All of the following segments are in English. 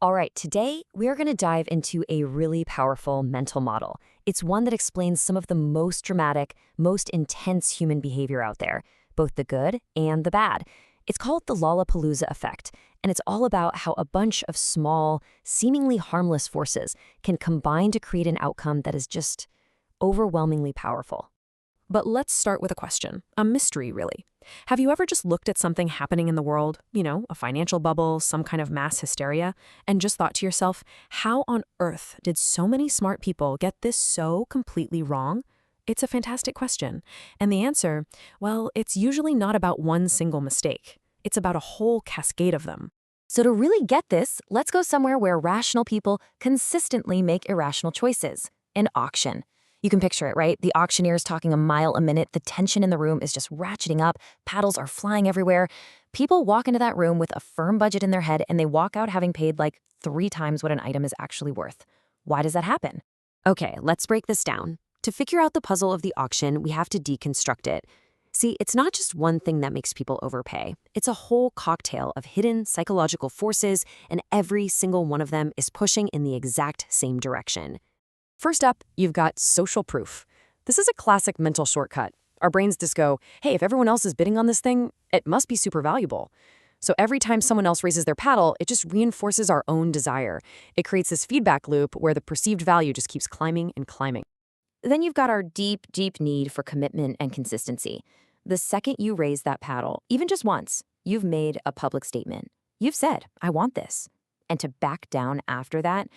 All right, today we are going to dive into a really powerful mental model. It's one that explains some of the most dramatic, most intense human behavior out there, both the good and the bad. It's called the Lollapalooza Effect, and it's all about how a bunch of small, seemingly harmless forces can combine to create an outcome that is just overwhelmingly powerful. But let's start with a question, a mystery really. Have you ever just looked at something happening in the world, a financial bubble, some kind of mass hysteria, and just thought to yourself, how on earth did so many smart people get this so completely wrong? It's a fantastic question. And the answer, well, it's usually not about one single mistake. It's about a whole cascade of them. So to really get this, let's go somewhere where rational people consistently make irrational choices. An auction. You can picture it, right? The auctioneer is talking a mile a minute. The tension in the room is just ratcheting up. Paddles are flying everywhere. People walk into that room with a firm budget in their head, and they walk out having paid like 3 times what an item is actually worth. Why does that happen? Okay, let's break this down. To figure out the puzzle of the auction, we have to deconstruct it. See, it's not just one thing that makes people overpay. It's a whole cocktail of hidden psychological forces, and every single one of them is pushing in the exact same direction. First up, you've got social proof. This is a classic mental shortcut. Our brains just go, hey, if everyone else is bidding on this thing, it must be super valuable. So every time someone else raises their paddle, it just reinforces our own desire. It creates this feedback loop where the perceived value just keeps climbing and climbing. Then you've got our deep, deep need for commitment and consistency. The second you raise that paddle, even just once, you've made a public statement. You've said, I want this. And to back down after that,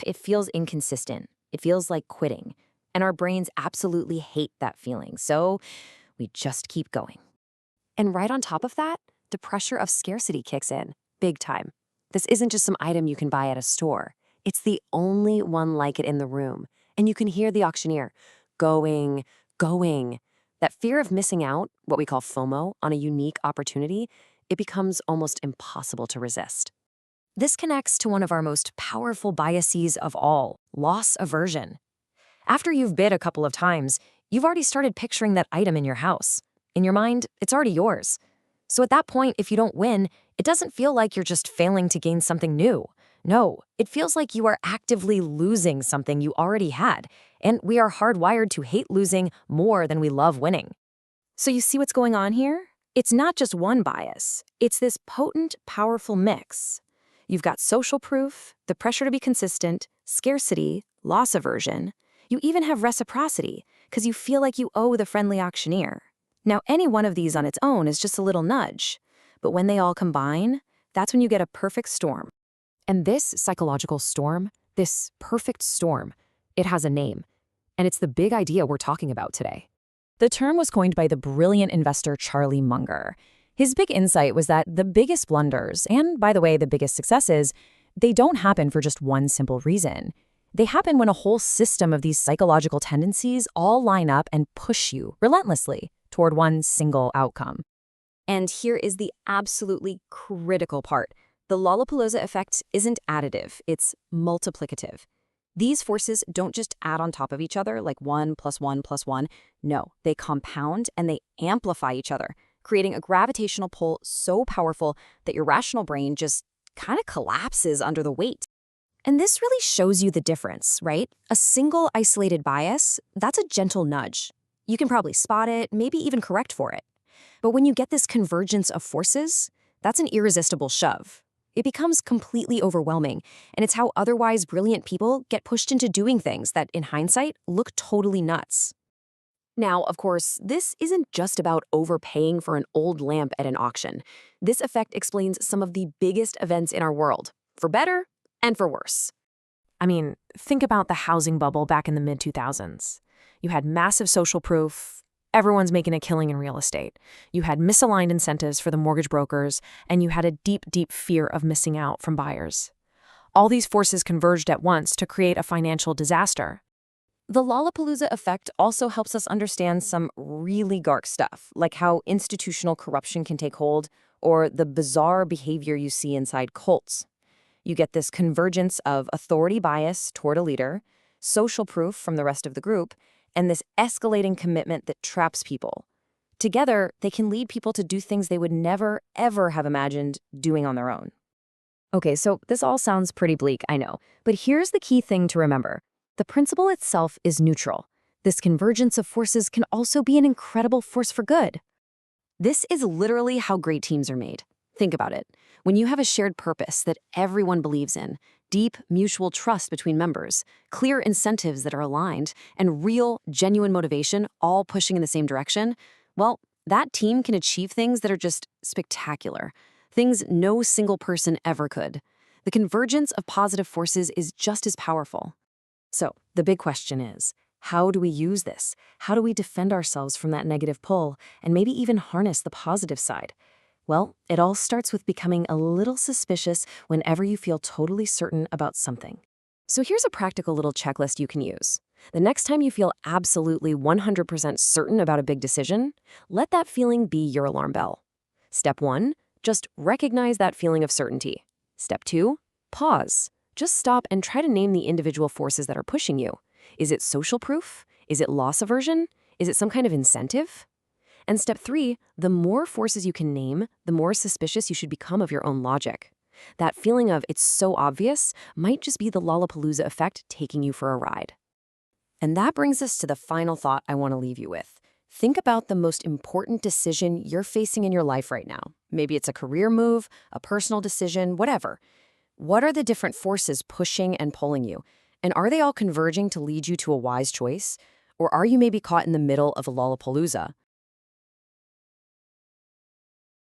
it feels inconsistent. It feels like quitting. And our brains absolutely hate that feeling. So we just keep going. And right on top of that, the pressure of scarcity kicks in, big time. This isn't just some item you can buy at a store. It's the only one like it in the room. And you can hear the auctioneer going. That fear of missing out, what we call FOMO, on a unique opportunity, it becomes almost impossible to resist. This connects to one of our most powerful biases of all, loss aversion. After you've bid a couple of times, you've already started picturing that item in your house. In your mind, it's already yours. So at that point, if you don't win, it doesn't feel like you're just failing to gain something new. No, it feels like you are actively losing something you already had, and we are hardwired to hate losing more than we love winning. So you see what's going on here? It's not just one bias. It's this potent, powerful mix. You've got social proof, the pressure to be consistent, scarcity, loss aversion. You even have reciprocity, because you feel like you owe the friendly auctioneer. Now, any one of these on its own is just a little nudge. But when they all combine, that's when you get a perfect storm. And this psychological storm, this perfect storm, it has a name. And it's the big idea we're talking about today. The term was coined by the brilliant investor Charlie Munger. His big insight was that the biggest blunders, and by the way, the biggest successes, they don't happen for just one simple reason. They happen when a whole system of these psychological tendencies all line up and push you relentlessly toward one single outcome. And here is the absolutely critical part. The Lollapalooza effect isn't additive, it's multiplicative. These forces don't just add on top of each other like 1 + 1 + 1. No, they compound and they amplify each other, creating a gravitational pull so powerful that your rational brain just kind of collapses under the weight. And this really shows you the difference, right? A single isolated bias, that's a gentle nudge. You can probably spot it, maybe even correct for it. But when you get this convergence of forces, that's an irresistible shove. It becomes completely overwhelming, and it's how otherwise brilliant people get pushed into doing things that, in hindsight, look totally nuts. Now, of course, this isn't just about overpaying for an old lamp at an auction. This effect explains some of the biggest events in our world, for better and for worse. I mean, think about the housing bubble back in the mid-2000s. You had massive social proof. Everyone's making a killing in real estate. You had misaligned incentives for the mortgage brokers, and you had a deep, deep fear of missing out from buyers. All these forces converged at once to create a financial disaster. The Lollapalooza effect also helps us understand some really dark stuff, like how institutional corruption can take hold, or the bizarre behavior you see inside cults. You get this convergence of authority bias toward a leader, social proof from the rest of the group, and this escalating commitment that traps people. Together, they can lead people to do things they would never, ever have imagined doing on their own. Okay, so this all sounds pretty bleak, I know. But here's the key thing to remember. The principle itself is neutral. This convergence of forces can also be an incredible force for good. This is literally how great teams are made. Think about it. When you have a shared purpose that everyone believes in, deep mutual trust between members, clear incentives that are aligned, and real, genuine motivation all pushing in the same direction, well, that team can achieve things that are just spectacular. Things no single person ever could. The convergence of positive forces is just as powerful. So, the big question is, how do we use this? How do we defend ourselves from that negative pull and maybe even harness the positive side? Well, it all starts with becoming a little suspicious whenever you feel totally certain about something. So here's a practical little checklist you can use. The next time you feel absolutely 100% certain about a big decision, let that feeling be your alarm bell. Step 1, just recognize that feeling of certainty. Step 2, pause. Just stop and try to name the individual forces that are pushing you. Is it social proof? Is it loss aversion? Is it some kind of incentive? And step 3, the more forces you can name, the more suspicious you should become of your own logic. That feeling of it's so obvious might just be the Lollapalooza effect taking you for a ride. And that brings us to the final thought I want to leave you with. Think about the most important decision you're facing in your life right now. Maybe it's a career move, a personal decision, whatever. What are the different forces pushing and pulling you? And are they all converging to lead you to a wise choice? Or are you maybe caught in the middle of a Lollapalooza,